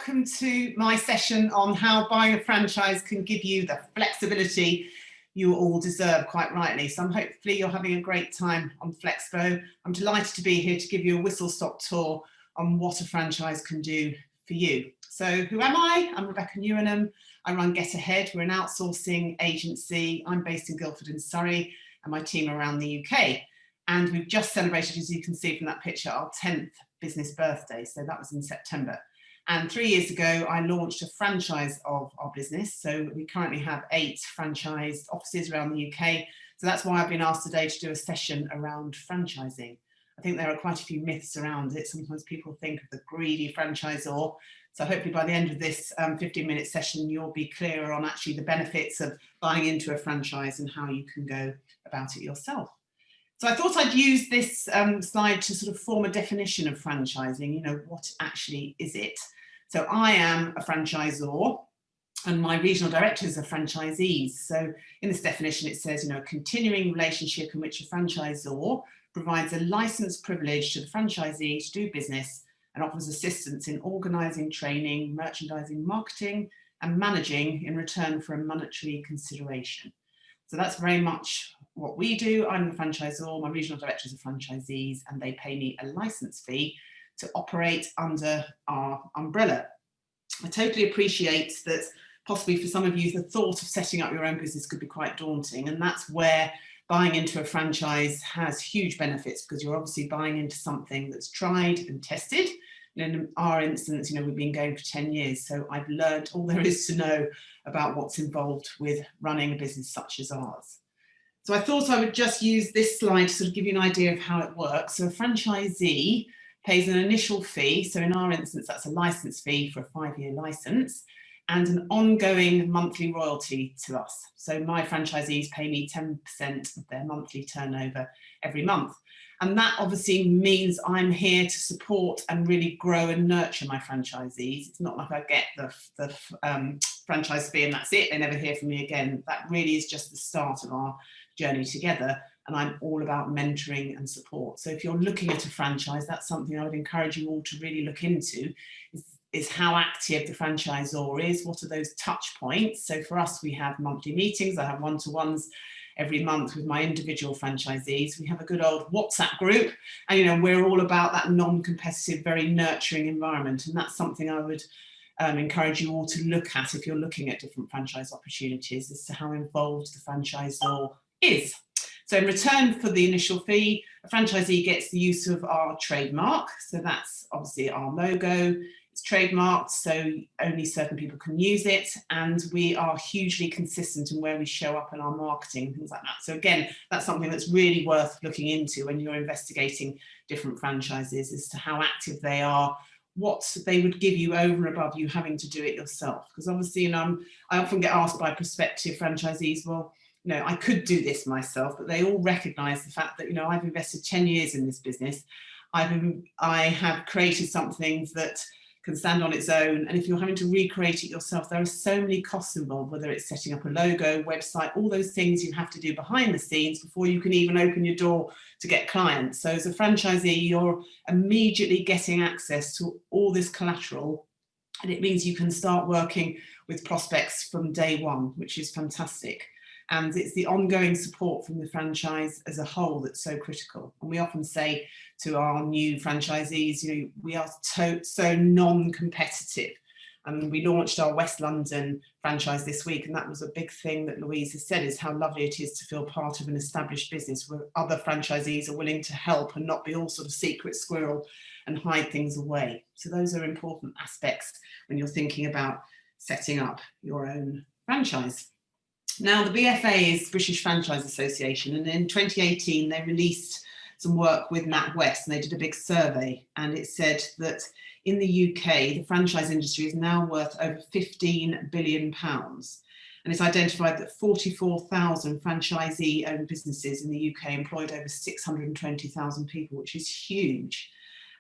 welcome to my session on how buying a franchise can give you the flexibility you all deserve, quite rightly. So hopefully you're having a great time on Flexpo. I'm delighted to be here to give you a whistle-stop tour on what a franchise can do for you. So who am I? I'm Rebecca Newenham. I run Get Ahead. We're an outsourcing agency. I'm based in Guildford in Surrey, and my team around the UK. And we've just celebrated, as you can see from that picture, our 10th business birthday. So that was in September. And 3 years ago, I launched a franchise of our business. So we currently have 8 franchised offices around the UK. So that's why I've been asked today to do a session around franchising. I think there are quite a few myths around it. Sometimes people think of the greedy franchisor. So hopefully by the end of this 15-minute session, you'll be clearer on actually the benefits of buying into a franchise and how you can go about it yourself. So I thought I'd use this slide to sort of form a definition of franchising. You know, what actually is it? So I am a franchisor and my regional directors are franchisees. So in this definition, it says, you know, a continuing relationship in which a franchisor provides a licensed privilege to the franchisee to do business and offers assistance in organising, training, merchandising, marketing and managing in return for a monetary consideration. So that's very much what we do. I'm the franchisor, my regional directors are franchisees, and they pay me a license fee to operate under our umbrella. I totally appreciate that possibly for some of you, the thought of setting up your own business could be quite daunting, and that's where buying into a franchise has huge benefits, because you're obviously buying into something that's tried and tested. In our instance, you know, we've been going for 10 years, so I've learned all there is to know about what's involved with running a business such as ours. So I thought I would just use this slide to sort of give you an idea of how it works. So a franchisee pays an initial fee. So in our instance, that's a license fee for a 5-year license and an ongoing monthly royalty to us. So my franchisees pay me 10% of their monthly turnover every month. And that obviously means I'm here to support and really grow and nurture my franchisees. It's not like I get the franchise fee and that's it, they never hear from me again. That really is just the start of our journey together. And I'm all about mentoring and support. So if you're looking at a franchise, that's something I would encourage you all to really look into, is how active the franchisor is. What are those touch points? So for us, we have monthly meetings. I have one-to-ones every month with my individual franchisees. We have a good old WhatsApp group, and you know, we're all about that non-competitive, very nurturing environment. And that's something I would encourage you all to look at if you're looking at different franchise opportunities, as to how involved the franchisor is. So in return for the initial fee, a franchisee gets the use of our trademark. So that's obviously our logo. It's trademarked, so only certain people can use it. And we are hugely consistent in where we show up in our marketing, things like that. So again, that's something that's really worth looking into when you're investigating different franchises, as to how active they are, what they would give you over and above you having to do it yourself. Because obviously, you know, I often get asked by prospective franchisees, well, you know, I could do this myself, but they all recognise the fact that, you know, I've invested 10 years in this business. I have created something that can stand on its own. And if you're having to recreate it yourself, there are so many costs involved, whether it's setting up a logo, website, all those things you have to do behind the scenes before you can even open your door to get clients. So as a franchisee, you're immediately getting access to all this collateral, and it means you can start working with prospects from day one, which is fantastic. And it's the ongoing support from the franchise as a whole that's so critical. And we often say to our new franchisees, you know, we are so non-competitive. And we launched our West London franchise this week, and that was a big thing that Louise has said, is how lovely it is to feel part of an established business where other franchisees are willing to help and not be all sort of secret squirrel and hide things away. So those are important aspects when you're thinking about setting up your own franchise. Now, the BFA is British Franchise Association, and in 2018 they released some work with NatWest, and they did a big survey, and it said that in the UK the franchise industry is now worth over £15 billion, and it's identified that 44,000 franchisee-owned businesses in the UK employed over 620,000 people, which is huge.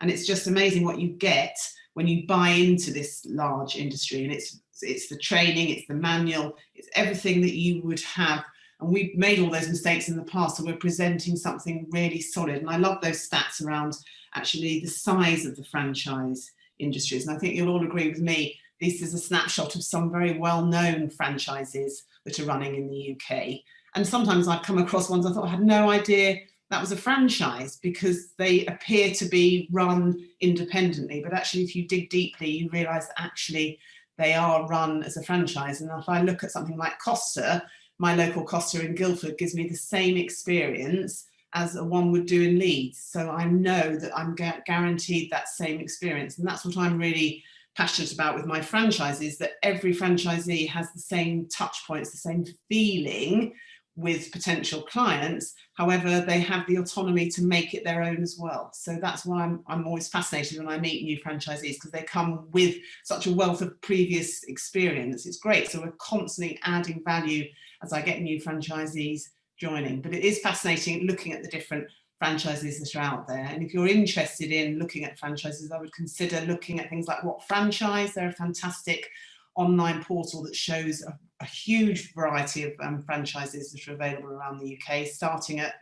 And it's just amazing what you get when you buy into this large industry, and it's the training, it's the manual, it's everything that you would have. And we've made all those mistakes in the past, so we're presenting something really solid. And I love those stats around actually the size of the franchise industries. And I think you'll all agree with me, this is a snapshot of some very well-known franchises that are running in the UK. And sometimes I've come across ones I thought I had no idea that was a franchise, because they appear to be run independently. But actually, if you dig deeply, you realise that actually they are run as a franchise. And if I look at something like Costa, my local Costa in Guildford gives me the same experience as one would do in Leeds. So I know that I'm guaranteed that same experience. And that's what I'm really passionate about with my franchises, that every franchisee has the same touch points, the same feeling with potential clients. However, they have the autonomy to make it their own as well. So that's why I'm always fascinated when I meet new franchisees, because they come with such a wealth of previous experience. It's great. So we're constantly adding value as I get new franchisees joining. But it is fascinating looking at the different franchises that are out there. And if you're interested in looking at franchises, I would consider looking at things like What Franchise. They're a fantastic online portal that shows a huge variety of franchises that are available around the UK, starting at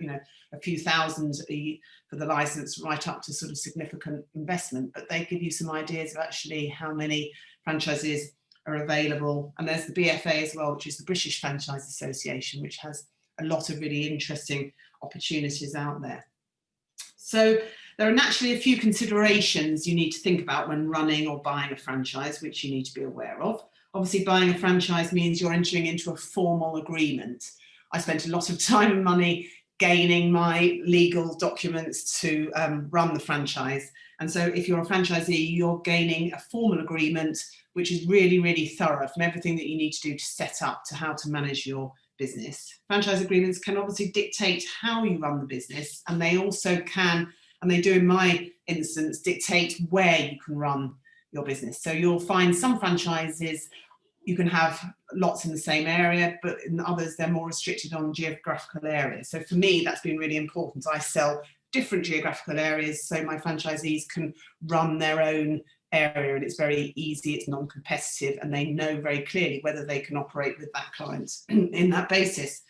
a few thousand for the license, right up to sort of significant investment. But they give you some ideas of actually how many franchises are available. And there's the BFA as well, which is the British Franchise Association, which has a lot of really interesting opportunities out there. So there are naturally a few considerations you need to think about when running or buying a franchise, which you need to be aware of. Obviously, buying a franchise means you're entering into a formal agreement. I spent a lot of time and money gaining my legal documents to run the franchise. And so if you're a franchisee, you're gaining a formal agreement, which is really, really thorough, from everything that you need to do to set up to how to manage your business. Franchise agreements can obviously dictate how you run the business, and they also can, and they do in my instance, dictate where you can run your business. So you'll find some franchises you can have lots in the same area, but in others they're more restricted on geographical areas. So for me, that's been really important. I sell different geographical areas so my franchisees can run their own area, and it's very easy, it's non-competitive, and they know very clearly whether they can operate with that client in that basis.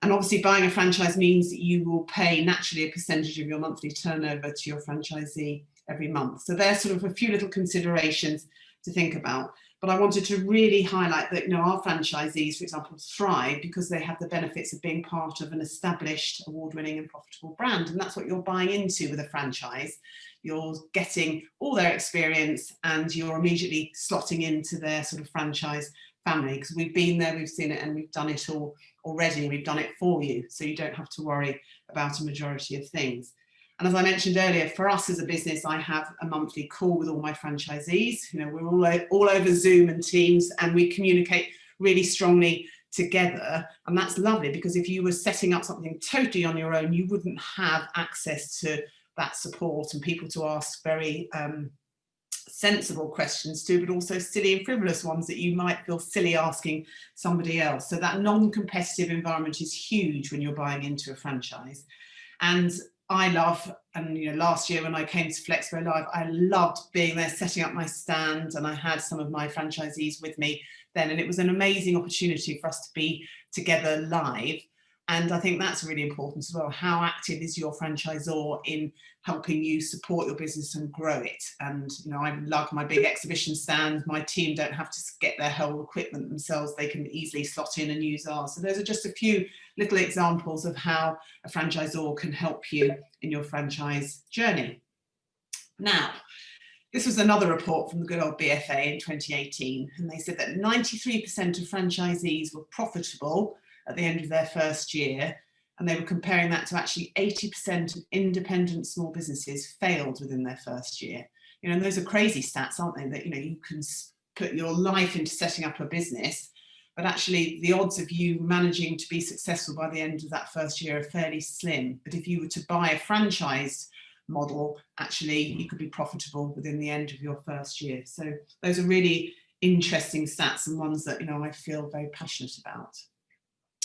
And obviously buying a franchise means that you will pay naturally a percentage of your monthly turnover to your franchisee every month. So there's sort of a few little considerations to think about. But I wanted to really highlight that our franchisees, for example, thrive because they have the benefits of being part of an established, award-winning and profitable brand. And that's what you're buying into with a franchise. You're getting all their experience and you're immediately slotting into their sort of franchise family, because we've been there, we've seen it, and we've done it all already. We've done it for you, so you don't have to worry about a majority of things. And as I mentioned earlier, for us as a business, I have a monthly call with all my franchisees. We're all over Zoom and Teams, and we communicate really strongly together. And that's lovely, because if you were setting up something totally on your own, you wouldn't have access to that support and people to ask very sensible questions to, but also silly and frivolous ones that you might feel silly asking somebody else. So that non-competitive environment is huge when you're buying into a franchise. And I love, and last year when I came to Flexpo Live, I loved being there, setting up my stand, and I had some of my franchisees with me then, and it was an amazing opportunity for us to be together live. And I think that's really important as well. How active is your franchisor in helping you support your business and grow it? And I love my big exhibition stand. My team don't have to get their whole equipment themselves. They can easily slot in and use ours. So those are just a few little examples of how a franchisor can help you in your franchise journey. Now, this was another report from the good old BFA in 2018, and they said that 93% of franchisees were profitable at the end of their first year, and they were comparing that to actually 80% of independent small businesses failed within their first year. And those are crazy stats, aren't they? That you can put your life into setting up a business, but actually the odds of you managing to be successful by the end of that first year are fairly slim. But if you were to buy a franchise model, actually you could be profitable within the end of your first year. So those are really interesting stats, and ones that I feel very passionate about.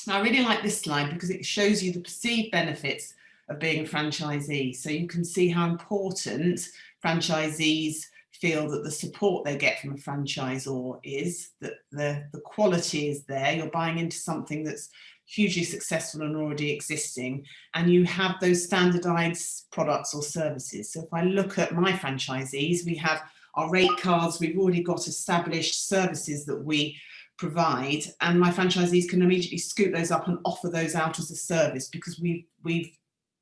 Now, I really like this slide because it shows you the perceived benefits of being a franchisee. So you can see how important franchisees feel that the support they get from a franchisor is, that the quality is there. You're buying into something that's hugely successful and already existing, and you have those standardized products or services. So if I look at my franchisees, we have our rate cards, we've already got established services that we provide, and my franchisees can immediately scoop those up and offer those out as a service, because we've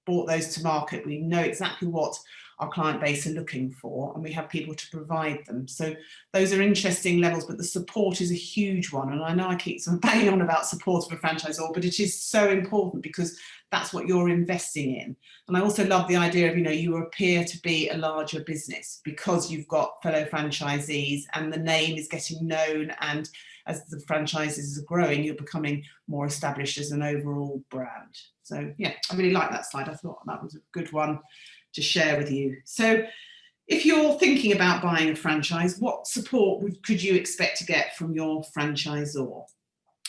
brought those to market. We know exactly what our client base are looking for, and we have people to provide them. So those are interesting levels, but the support is a huge one. And I know I keep sort of banging on about support of a franchisor, but it is so important, because that's what you're investing in. And I also love the idea of, you appear to be a larger business because you've got fellow franchisees and the name is getting known, and as the franchises are growing, you're becoming more established as an overall brand. So yeah, I really like that slide. I thought that was a good one to share with you. So if you're thinking about buying a franchise, what support could you expect to get from your franchisor?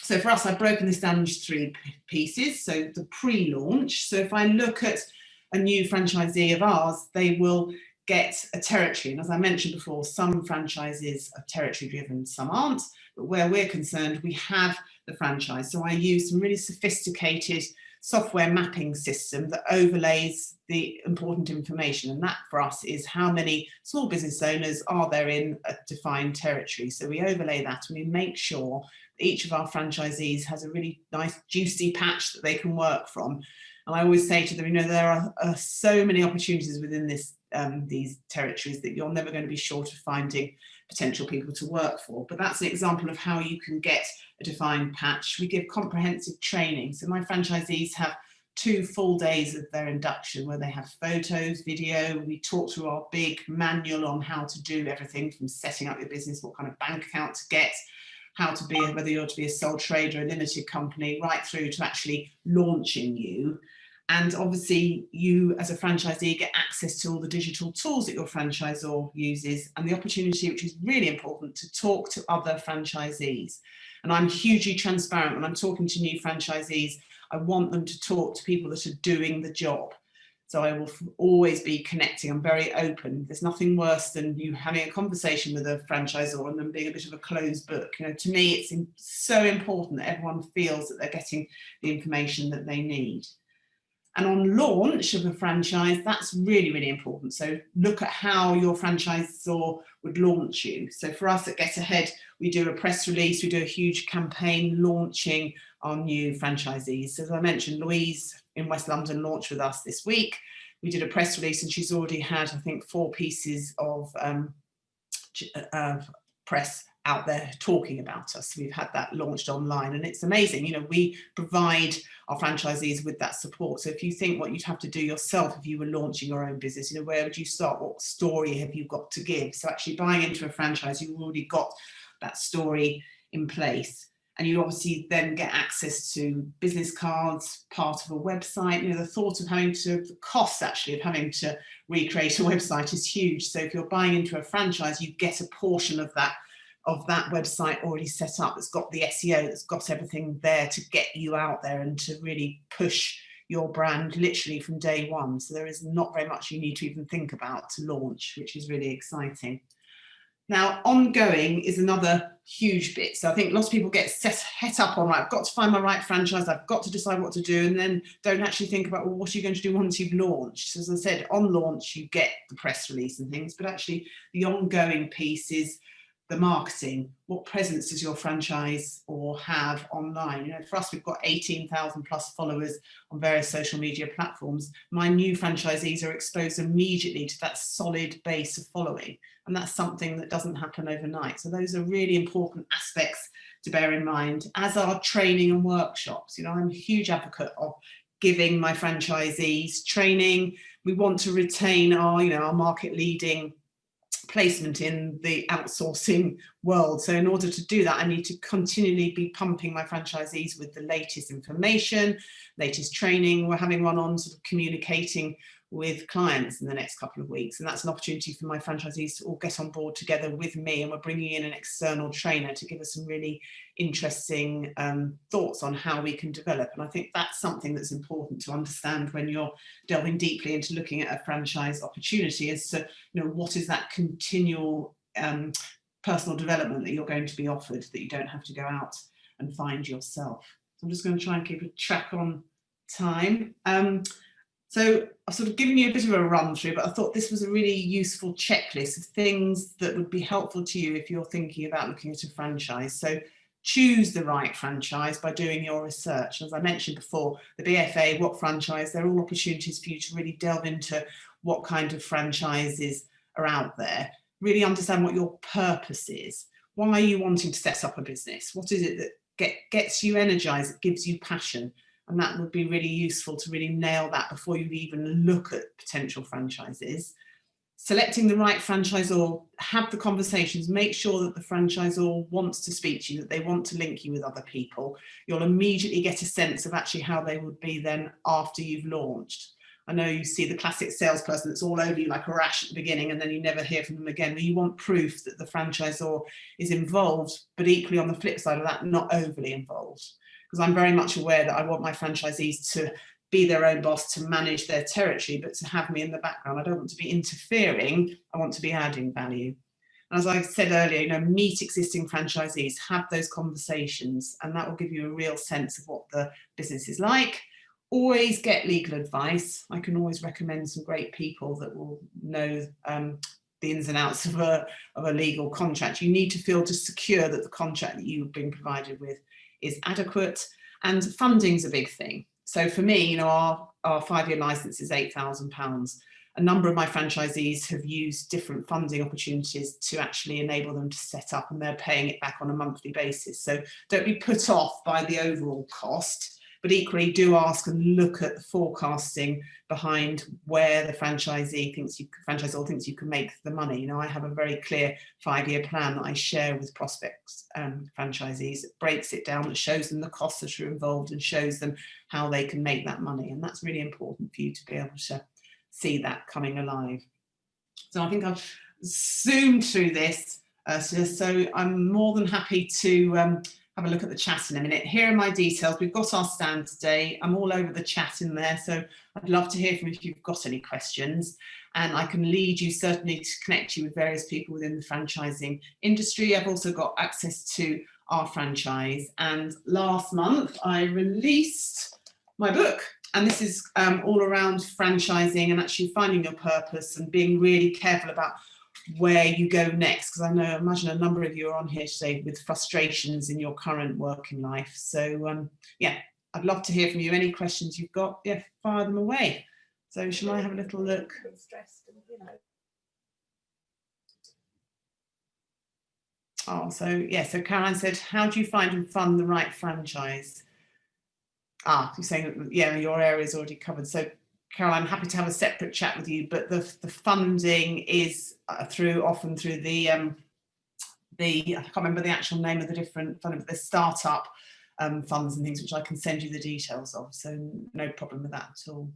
So for us, I've broken this down into 3 pieces. So the pre-launch. So if I look at a new franchisee of ours, they will get a territory. And as I mentioned before, some franchises are territory driven, some aren't. But where we're concerned, we have the franchise. So I use some really sophisticated software mapping system that overlays the important information, and that for us is how many small business owners are there in a defined territory. So we overlay that, and we make sure that each of our franchisees has a really nice juicy patch that they can work from. And I always say to them, there are so many opportunities within these territories that you're never going to be short of finding potential people to work for. But that's an example of how you can get a defined patch. We give comprehensive training. So my franchisees have 2 full days of their induction where they have photos, video. We talk through our big manual on how to do everything from setting up your business, what kind of bank account to get, how to be, whether you're to be a sole trader, a limited company, right through to actually launching you. And obviously you as a franchisee get access to all the digital tools that your franchisor uses, and the opportunity, which is really important, to talk to other franchisees. And I'm hugely transparent when I'm talking to new franchisees. I want them to talk to people that are doing the job. So I will always be connecting. I'm very open. There's nothing worse than you having a conversation with a franchisor and them being a bit of a closed book. To me, it's so important that everyone feels that they're getting the information that they need. And on launch of a franchise, that's really, really important. So look at how your franchisor would launch you. So for us at Get Ahead, we do a press release, we do a huge campaign launching our new franchisees. So as I mentioned, Louise in West London launched with us this week. We did a press release and she's already had, I think, 4 pieces of press out there talking about us. We've had that launched online, and it's amazing. We provide our franchisees with that support. So if you think what you'd have to do yourself if you were launching your own business, where would you start? What story have you got to give? So actually buying into a franchise, you've already got that story in place. And you obviously then get access to business cards, part of a website. The thought of the cost actually of having to recreate a website is huge. So if you're buying into a franchise, you get a portion of that website already set up, that's got the SEO, that's got everything there to get you out there and to really push your brand literally from day one. So there is not very much you need to even think about to launch, which is really exciting. Now, ongoing is another huge bit. So I think lots of people get het up on, right, I've got to find my right franchise, I've got to decide what to do, and then don't actually think about, well, what are you going to do once you've launched? So as I said, on launch, you get the press release and things, but actually the ongoing piece is the marketing. What presence does your franchise or have online? For us, we've got 18,000 plus followers on various social media platforms. My new franchisees are exposed immediately to that solid base of following. And that's something that doesn't happen overnight. So those are really important aspects to bear in mind, as are training and workshops. I'm a huge advocate of giving my franchisees training. We want to retain our market leading placement in the outsourcing world. So in order to do that, I need to continually be pumping my franchisees with the latest information, latest training. We're having one on sort of communicating with clients in the next couple of weeks, and that's an opportunity for my franchisees to all get on board together with me, and we're bringing in an external trainer to give us some really interesting thoughts on how we can develop. And I think that's something that's important to understand when you're delving deeply into looking at a franchise opportunity, is to what is that continual personal development that you're going to be offered, that you don't have to go out and find yourself. So I'm just going to try and keep a track on time. So I've sort of given you a bit of a run through, but I thought this was a really useful checklist of things that would be helpful to you if you're thinking about looking at a franchise. So choose the right franchise by doing your research. As I mentioned before, the BFA, what franchise, they're all opportunities for you to really delve into what kind of franchises are out there. Really understand what your purpose is. Why are you wanting to set up a business? What is it that gets you energized, that gives you passion? And that would be really useful to really nail that before you even look at potential franchises. Selecting the right franchisor, have the conversations, make sure that the franchisor wants to speak to you, that they want to link you with other people. You'll immediately get a sense of actually how they would be then after you've launched. I know you see the classic salesperson that's all over you like a rash at the beginning and then you never hear from them again. But you want proof that the franchisor is involved, but equally on the flip side of that, not overly involved. Because I'm very much aware that I want my franchisees to be their own boss, to manage their territory, but to have me in the background. I don't want to be interfering, I want to be adding value. And as I said earlier, you know, meet existing franchisees, have those conversations, and that will give you a real sense of what the business is like. Always get legal advice. I can always recommend some great people that will know the ins and outs of a legal contract. You need to feel just secure that the contract that you've been provided with is adequate, and funding's a big thing. So for me, you know, our 5-year license is £8,000. A number of my franchisees have used different funding opportunities to actually enable them to set up, and they're paying it back on a monthly basis. So don't be put off by the overall cost, but equally do ask and look at the forecasting behind where the franchisor thinks you can make the money. You know, I have a very clear 5-year plan that I share with prospects franchisees. It breaks it down, that shows them the costs that are involved and shows them how they can make that money. And that's really important for you to be able to see that coming alive. So I think I've zoomed through this, so I'm more than happy to have a look at the chat in a minute. Here are my details. We've got our stand today. I'm all over the chat in there, so I'd love to hear from you if you've got any questions. And I can lead you certainly to connect you with various people within the franchising industry. I've also got access to our franchise. And last month I released my book. And this is all around franchising and actually finding your purpose and being really careful about where you go next, because I imagine a number of you are on here today with frustrations in your current working life. So yeah, I'd love to hear from you. Any questions you've got, yeah, fire them away. So shall I have a little look? Oh, so yeah, so Caroline said, how do you find and fund the right franchise? You're saying, yeah, your area is already covered. So Caroline, I'm happy to have a separate chat with you, but the funding is often through the I can't remember the actual name of the different fund, the startup funds and things, which I can send you the details of. So no problem with that at all.